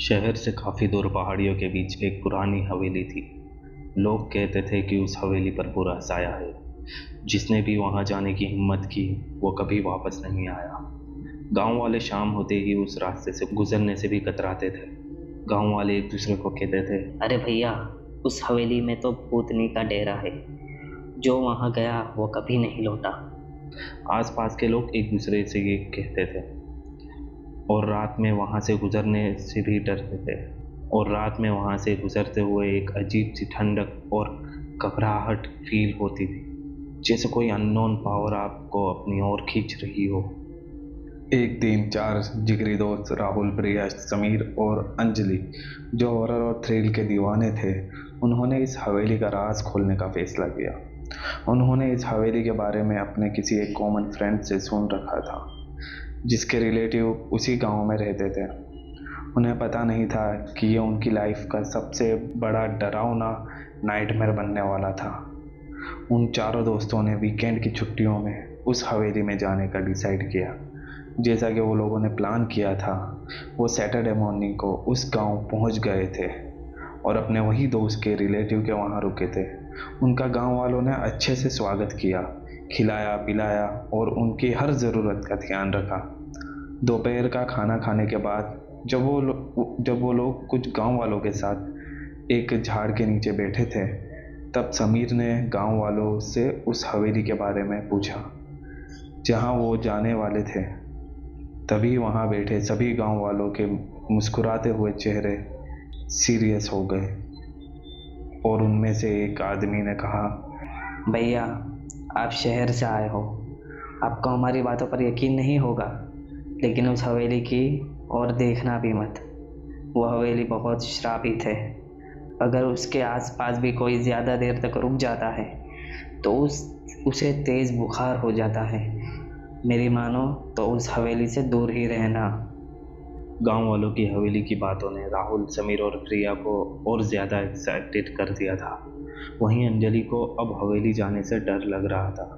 शहर से काफ़ी दूर पहाड़ियों के बीच एक पुरानी हवेली थी। लोग कहते थे कि उस हवेली पर बुरा साया है। जिसने भी वहां जाने की हिम्मत की वो कभी वापस नहीं आया। गांव वाले शाम होते ही उस रास्ते से गुजरने से भी कतराते थे। गांव वाले एक दूसरे को कहते थे, अरे भैया, उस हवेली में तो भूतनी का डेरा है। जो वहां गया वो कभी नहीं लौटा। आसपास के लोग एक दूसरे से ये कहते थे और रात में वहां से गुजरने से भी डरते थे। और रात में वहां से गुजरते हुए एक अजीब सी ठंडक और घबराहट फील होती थी, जैसे कोई अननोन पावर आपको अपनी ओर खींच रही हो। एक दिन चार जिगरी दोस्त राहुल, प्रिया, समीर और अंजलि, जो हॉरर और थ्रिल के दीवाने थे, उन्होंने इस हवेली का राज खोलने का फैसला किया। उन्होंने इस हवेली के बारे में अपने किसी एक कॉमन फ्रेंड से सुन रखा था, जिसके रिलेटिव उसी गांव में रहते थे। उन्हें पता नहीं था कि ये उनकी लाइफ का सबसे बड़ा डरावना नाइटमेयर बनने वाला था। उन चारों दोस्तों ने वीकेंड की छुट्टियों में उस हवेली में जाने का डिसाइड किया। जैसा कि वो लोगों ने प्लान किया था, वो सैटरडे मॉर्निंग को उस गांव पहुंच गए थे और अपने वही दोस्त के रिलेटिव के वहां रुके थे। उनका गांव वालों ने अच्छे से स्वागत किया, खिलाया पिलाया और उनकी हर ज़रूरत का ध्यान रखा। दोपहर का खाना खाने के बाद जब वो लोग कुछ गांव वालों के साथ एक झाड़ के नीचे बैठे थे, तब समीर ने गांव वालों से उस हवेली के बारे में पूछा जहां वो जाने वाले थे। तभी वहां बैठे सभी गांव वालों के मुस्कुराते हुए चेहरे सीरियस हो गए और उनमें से एक आदमी ने कहा, भैया, आप शहर से आए हो, आपको हमारी बातों पर यकीन नहीं होगा, लेकिन उस हवेली की और देखना भी मत। वो हवेली बहुत श्रापित है। अगर उसके आसपास भी कोई ज़्यादा देर तक रुक जाता है तो उसे तेज़ बुखार हो जाता है। मेरी मानो तो उस हवेली से दूर ही रहना। गांव वालों की हवेली की बातों ने राहुल, समीर और प्रिया को और ज़्यादा एक्साइटेड कर दिया था। वहीं अंजलि को अब हवेली जाने से डर लग रहा था।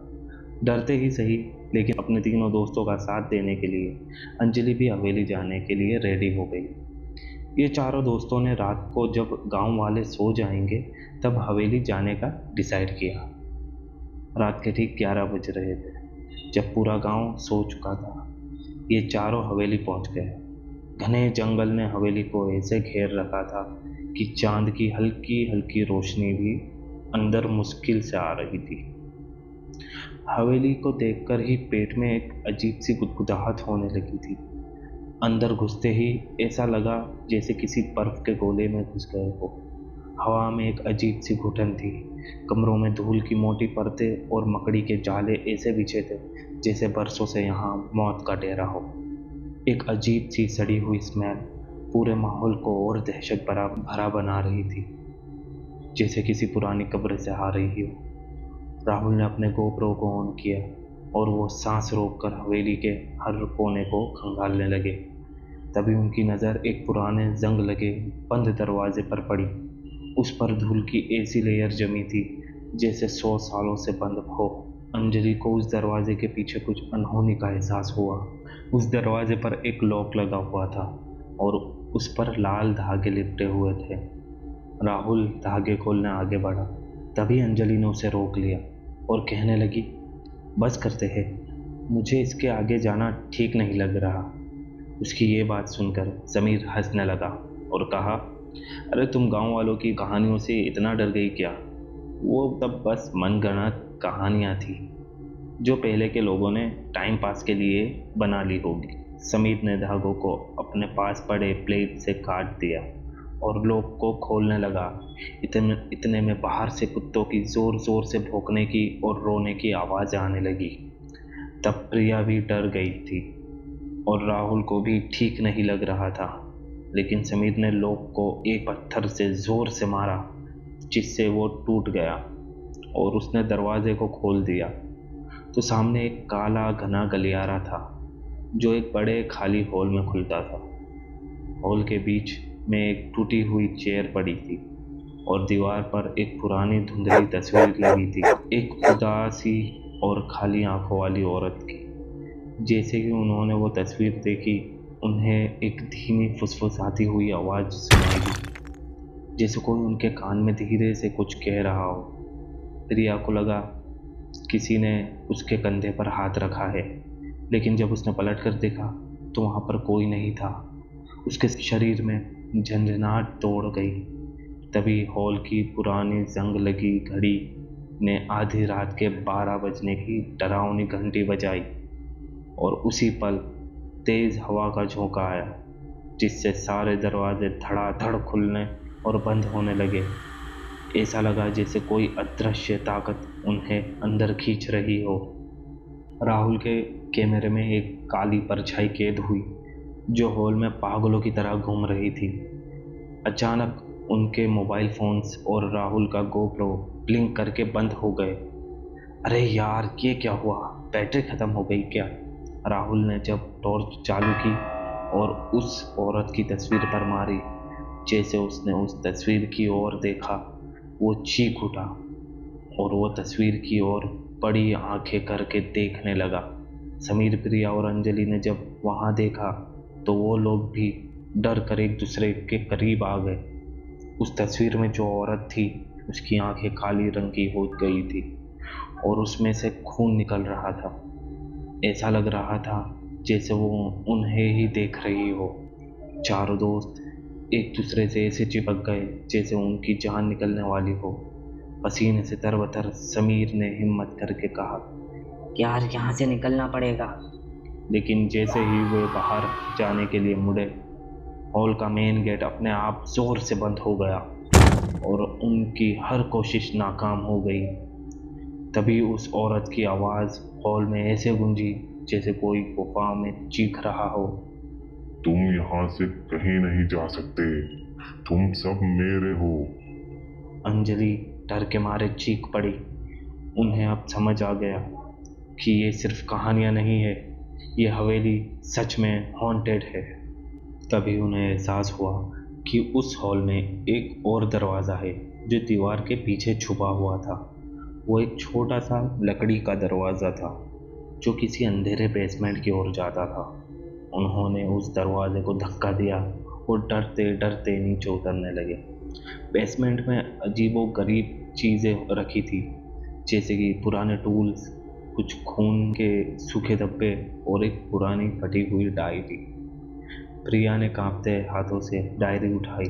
डरते ही सही, लेकिन अपने तीनों दोस्तों का साथ देने के लिए अंजलि भी हवेली जाने के लिए रेडी हो गई। ये चारों दोस्तों ने रात को जब गांव वाले सो जाएंगे तब हवेली जाने का डिसाइड किया। रात के ठीक 11 बज रहे थे जब पूरा गांव सो चुका था। ये चारों हवेली पहुंच गए। घने जंगल ने हवेली को ऐसे घेर रखा था कि चांद की हल्की हल्की रोशनी भी अंदर मुश्किल से आ रही थी। हवेली को देखकर ही पेट में एक अजीब सी गुदगुदाहट होने लगी थी। अंदर घुसते ही ऐसा लगा जैसे किसी बर्फ के गोले में घुस गए हो। हवा में एक अजीब सी घुटन थी। कमरों में धूल की मोटी परतें और मकड़ी के जाले ऐसे बिछे थे जैसे बरसों से यहाँ मौत का डेरा हो। एक अजीब सी सड़ी हुई स्मेल पूरे माहौल को और दहशत भरा बना रही थी, जैसे किसी पुरानी कब्र से आ रही हो। राहुल ने अपने गोप्रो को ऑन किया और वो सांस रोककर हवेली के हर कोने को खंगालने लगे। तभी उनकी नज़र एक पुराने जंग लगे बंद दरवाजे पर पड़ी। उस पर धूल की ऐसी लेयर जमी थी जैसे 100 सालों से बंद हो। अंजलि को उस दरवाजे के पीछे कुछ अनहोनी का एहसास हुआ। उस दरवाजे पर एक लॉक लगा हुआ था और उस पर लाल धागे लिपटे हुए थे। राहुल धागे खोलने आगे बढ़ा, तभी अंजलि ने उसे रोक लिया और कहने लगी, बस करते हैं, मुझे इसके आगे जाना ठीक नहीं लग रहा। उसकी ये बात सुनकर समीर हंसने लगा और कहा, अरे तुम गांव वालों की कहानियों से इतना डर गई क्या? वो तब बस मनगढ़ंत कहानियाँ थी जो पहले के लोगों ने टाइम पास के लिए बना ली होगी। समीर ने धागों को अपने पास पड़े प्लेट से काट दिया और लॉक को खोलने लगा। इतने में बाहर से कुत्तों की जोर जोर से भौंकने की और रोने की आवाज़ आने लगी। तब प्रिया भी डर गई थी और राहुल को भी ठीक नहीं लग रहा था, लेकिन समीर ने लॉक को एक पत्थर से जोर से मारा जिससे वो टूट गया और उसने दरवाजे को खोल दिया। तो सामने एक काला घना गलियारा था जो एक बड़े खाली हॉल में खुलता था। हॉल के बीच में एक टूटी हुई चेयर पड़ी थी और दीवार पर एक पुरानी धुंधली तस्वीर लगी थी, एक उदासी और खाली आंखों वाली औरत की। जैसे कि उन्होंने वो तस्वीर देखी उन्हें एक धीमी फुसफुसाती हुई आवाज़ सुनाई दी, जैसे कोई उनके कान में धीरे से कुछ कह रहा हो। प्रिया को लगा किसी ने उसके कंधे पर हाथ रखा है, लेकिन जब उसने पलट कर देखा तो वहाँ पर कोई नहीं था। उसके शरीर में झंझनाहट दौड़ गई। तभी हॉल की पुरानी जंग लगी घड़ी ने आधी रात के 12 बजने की डरावनी घंटी बजाई, और उसी पल तेज हवा का झोंका आया, जिससे सारे दरवाजे धड़ाधड़ खुलने और बंद होने लगे। ऐसा लगा जैसे कोई अदृश्य ताकत उन्हें अंदर खींच रही हो। राहुल के कैमरे में एक काली परछाई कैद हुई, जो हॉल में पागलों की तरह घूम रही थी। अचानक उनके मोबाइल फोन्स और राहुल का गोप्रो ब्लिंक करके बंद हो गए। अरे यार, ये क्या हुआ? बैटरी ख़त्म हो गई क्या? राहुल ने जब टॉर्च चालू की और उस औरत की तस्वीर पर मारी, जैसे उसने उस तस्वीर की ओर देखा, वो चीख उठा और वो तस्वीर की ओर बड़ी आंखें करके देखने लगा। समीर, प्रिया और अंजलि ने जब वहाँ देखा तो वो लोग भी डर कर एक दूसरे के करीब आ गए। उस तस्वीर में जो औरत थी, उसकी आंखें काली रंग की हो गई थी और उसमें से खून निकल रहा था। ऐसा लग रहा था जैसे वो उन्हें ही देख रही हो। चारों दोस्त एक दूसरे से ऐसे चिपक गए जैसे उनकी जान निकलने वाली हो। पसीने से तरबतर समीर ने हिम्मत करके कहा, यार, यहाँ से निकलना पड़ेगा। लेकिन जैसे ही वे बाहर जाने के लिए मुड़े, हॉल का मेन गेट अपने आप जोर से बंद हो गया और उनकी हर कोशिश नाकाम हो गई। तभी उस औरत की आवाज़ हॉल में ऐसे गूंजी जैसे कोई गुफा में चीख रहा हो, तुम यहाँ से कहीं नहीं जा सकते, तुम सब मेरे हो। अंजलि डर के मारे चीख पड़ी। उन्हें अब समझ आ गया कि ये सिर्फ कहानियाँ नहीं है, ये हवेली सच में हॉन्टेड है। तभी उन्हें एहसास हुआ कि उस हॉल में एक और दरवाज़ा है जो दीवार के पीछे छुपा हुआ था। वो एक छोटा सा लकड़ी का दरवाज़ा था जो किसी अंधेरे बेसमेंट की ओर जाता था। उन्होंने उस दरवाजे को धक्का दिया और डरते डरते नीचे उतरने लगे। बेसमेंट में अजीबोगरीब चीज़ें रखी थी, जैसे कि पुराने टूल्स, कुछ खून के सूखे धब्बे और एक पुरानी फटी हुई डायरी। प्रिया ने कांपते हाथों से डायरी उठाई।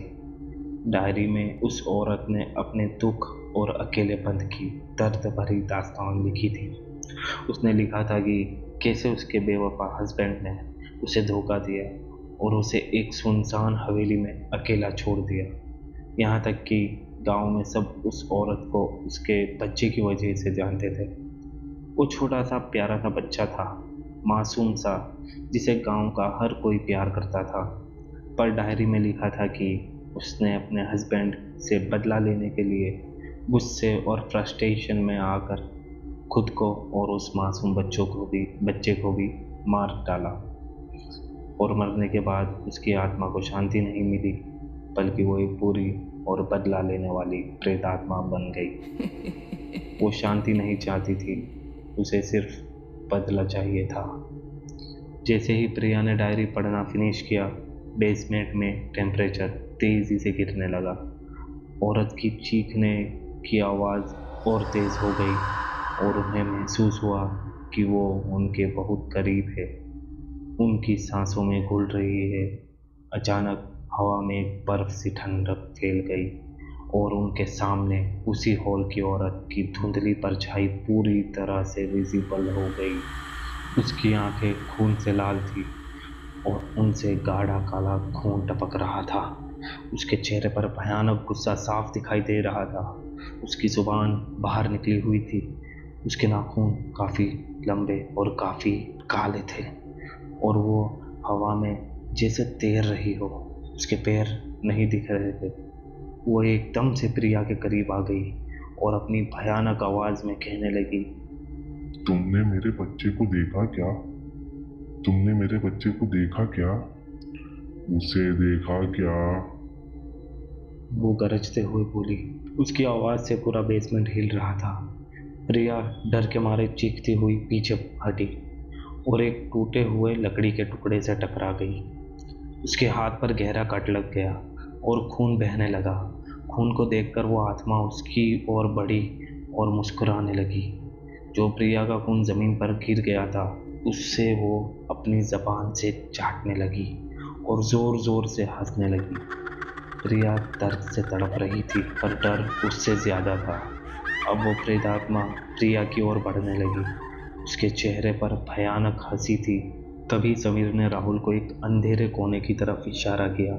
डायरी में उस औरत ने अपने दुख और अकेलेपन की दर्द भरी दास्तान लिखी थी। उसने लिखा था कि कैसे उसके बेवफा हस्बैंड ने उसे धोखा दिया और उसे एक सुनसान हवेली में अकेला छोड़ दिया। यहाँ तक कि गांव में सब उस औरत को उसके बच्चे की वजह से जानते थे। वो छोटा सा प्यारा सा बच्चा था, मासूम सा, जिसे गांव का हर कोई प्यार करता था। पर डायरी में लिखा था कि उसने अपने हस्बैंड से बदला लेने के लिए गुस्से और फ्रस्ट्रेशन में आकर खुद को और उस मासूम बच्चे को भी मार डाला। और मरने के बाद उसकी आत्मा को शांति नहीं मिली, बल्कि वो एक बुरी और बदला लेने वाली प्रेत आत्मा बन गई। वो शांति नहीं चाहती थी, उसे सिर्फ बदला चाहिए था। जैसे ही प्रिया ने डायरी पढ़ना फिनिश किया, बेसमेंट में टेम्परेचर तेज़ी से गिरने लगा। औरत की चीखने की आवाज़ और तेज़ हो गई और उन्हें महसूस हुआ कि वो उनके बहुत करीब है, उनकी सांसों में घुल रही है। अचानक हवा में एक बर्फ सी ठंडक फैल गई और उनके सामने उसी हॉल की औरत की धुंधली परछाई पूरी तरह से विजिबल हो गई। उसकी आंखें खून से लाल थी और उनसे गाढ़ा काला खून टपक रहा था। उसके चेहरे पर भयानक गुस्सा साफ दिखाई दे रहा था। उसकी जुबान बाहर निकली हुई थी। उसके नाखून काफ़ी लंबे और काफ़ी काले थे और वो हवा में जैसे तैर रही हो। उसके पैर नहीं दिख रहे थे। वो एकदम से प्रिया के करीब आ गई और अपनी भयानक आवाज़ में कहने लगी, तुमने मेरे बच्चे को देखा क्या? तुमने मेरे बच्चे को देखा क्या? उसे देखा क्या? वो गरजते हुए बोली। उसकी आवाज़ से पूरा बेसमेंट हिल रहा था। प्रिया डर के मारे चीखती हुई पीछे हटी और एक टूटे हुए लकड़ी के टुकड़े से टकरा गई। उसके हाथ पर गहरा कट लग गया और खून बहने लगा। खून को देखकर वो आत्मा उसकी ओर बढ़ी और मुस्कुराने लगी। जो प्रिया का खून जमीन पर गिर गया था उससे वो अपनी जबान से चाटने लगी और जोर जोर से हंसने लगी। प्रिया दर्द से तड़प रही थी पर डर उससे ज्यादा था। अब वो प्रेतात्मा प्रिया की ओर बढ़ने लगी। उसके चेहरे पर भयानक हंसी थी। तभी समीर ने राहुल को एक अंधेरे कोने की तरफ इशारा किया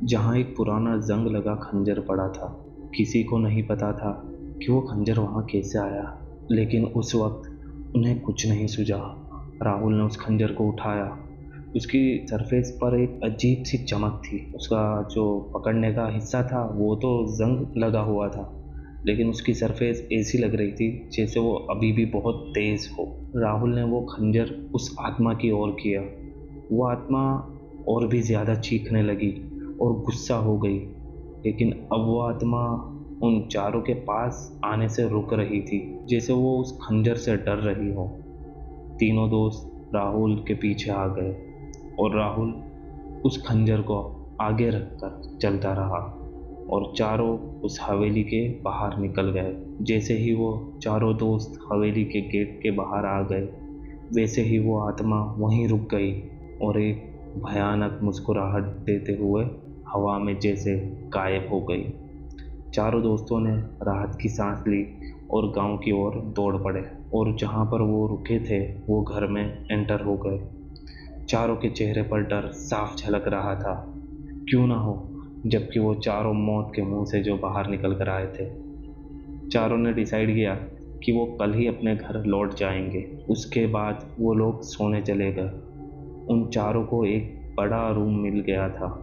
जहां एक पुराना जंग लगा खंजर पड़ा था। किसी को नहीं पता था कि वो खंजर वहां कैसे आया, लेकिन उस वक्त उन्हें कुछ नहीं सूझा। राहुल ने उस खंजर को उठाया। उसकी सरफेस पर एक अजीब सी चमक थी। उसका जो पकड़ने का हिस्सा था वो तो जंग लगा हुआ था, लेकिन उसकी सरफेस ऐसी लग रही थी जैसे वो अभी भी बहुत तेज हो। राहुल ने वो खंजर उस आत्मा की ओर किया। वो आत्मा और भी ज्यादा चीखने लगी और गुस्सा हो गई, लेकिन अब वो आत्मा उन चारों के पास आने से रुक रही थी, जैसे वो उस खंजर से डर रही हो। तीनों दोस्त राहुल के पीछे आ गए और राहुल उस खंजर को आगे रखकर चलता रहा और चारों उस हवेली के बाहर निकल गए। जैसे ही वो चारों दोस्त हवेली के गेट के बाहर आ गए वैसे ही वो आत्मा वहीं रुक गई और एक भयानक मुस्कुराहट देते हुए हवा में जैसे गायब हो गई। चारों दोस्तों ने राहत की सांस ली और गांव की ओर दौड़ पड़े और जहां पर वो रुके थे वो घर में एंटर हो गए। चारों के चेहरे पर डर साफ झलक रहा था, क्यों ना हो जबकि वो चारों मौत के मुंह से जो बाहर निकल कर आए थे। चारों ने डिसाइड किया कि वो कल ही अपने घर लौट जाएंगे। उसके बाद वो लोग सोने चले गए। उन चारों को एक बड़ा रूम मिल गया था।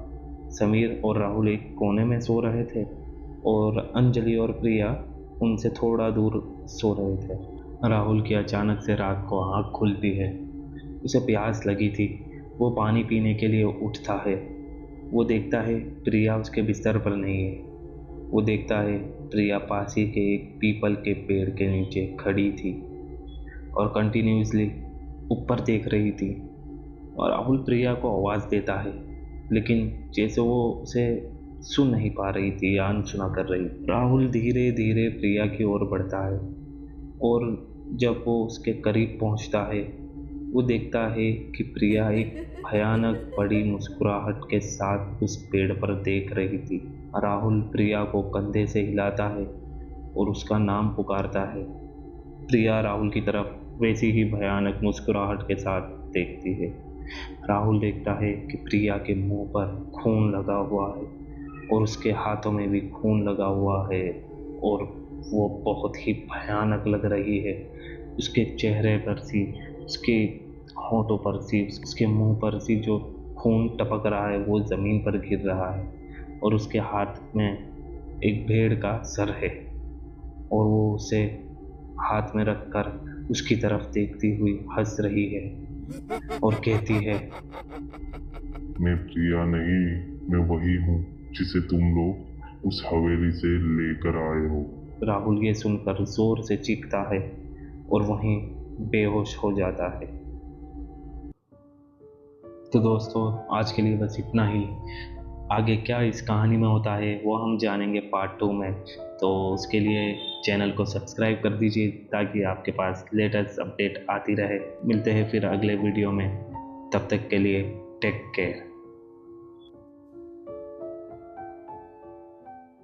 समीर और राहुल एक कोने में सो रहे थे और अंजलि और प्रिया उनसे थोड़ा दूर सो रहे थे। राहुल की अचानक से रात को आँख खुलती है। उसे प्यास लगी थी। वो पानी पीने के लिए उठता है। वो देखता है प्रिया उसके बिस्तर पर नहीं है। वो देखता है प्रिया पास ही के एक पीपल के पेड़ के नीचे खड़ी थी और कंटिन्यूसली ऊपर देख रही थी। और राहुल प्रिया को आवाज़ देता है, लेकिन जैसे वो उसे सुन नहीं पा रही थी या अनसुना कर रही। राहुल धीरे धीरे प्रिया की ओर बढ़ता है और जब वो उसके करीब पहुंचता है वो देखता है कि प्रिया एक भयानक बड़ी मुस्कुराहट के साथ उस पेड़ पर देख रही थी। राहुल प्रिया को कंधे से हिलाता है और उसका नाम पुकारता है। प्रिया राहुल की तरफ वैसी ही भयानक मुस्कुराहट के साथ देखती है। राहुल देखता है कि प्रिया के मुंह पर खून लगा हुआ है और उसके हाथों में भी खून लगा हुआ है और वो बहुत ही भयानक लग रही है। उसके चेहरे पर सी, उसके होठों पर सी, उसके मुंह पर सी जो खून टपक रहा है वो ज़मीन पर गिर रहा है और उसके हाथ में एक भेड़ का सर है और वो उसे हाथ में रखकर उसकी तरफ देखती हुई हंस रही है और कहती है, मैं प्रिया नहीं, मैं वही हूँ जिसे तुम लोग उस हवेली से लेकर आए हो। राहुल ये सुनकर जोर से चीखता है और वहीं बेहोश हो जाता है। तो दोस्तों आज के लिए बस इतना ही। आगे क्या इस कहानी में होता है वो हम जानेंगे पार्ट 2 में। तो उसके लिए चैनल को सब्सक्राइब कर दीजिए ताकि आपके पास लेटेस्ट अपडेट आती रहे। मिलते हैं फिर अगले वीडियो में, तब तक के लिए टेक केयर।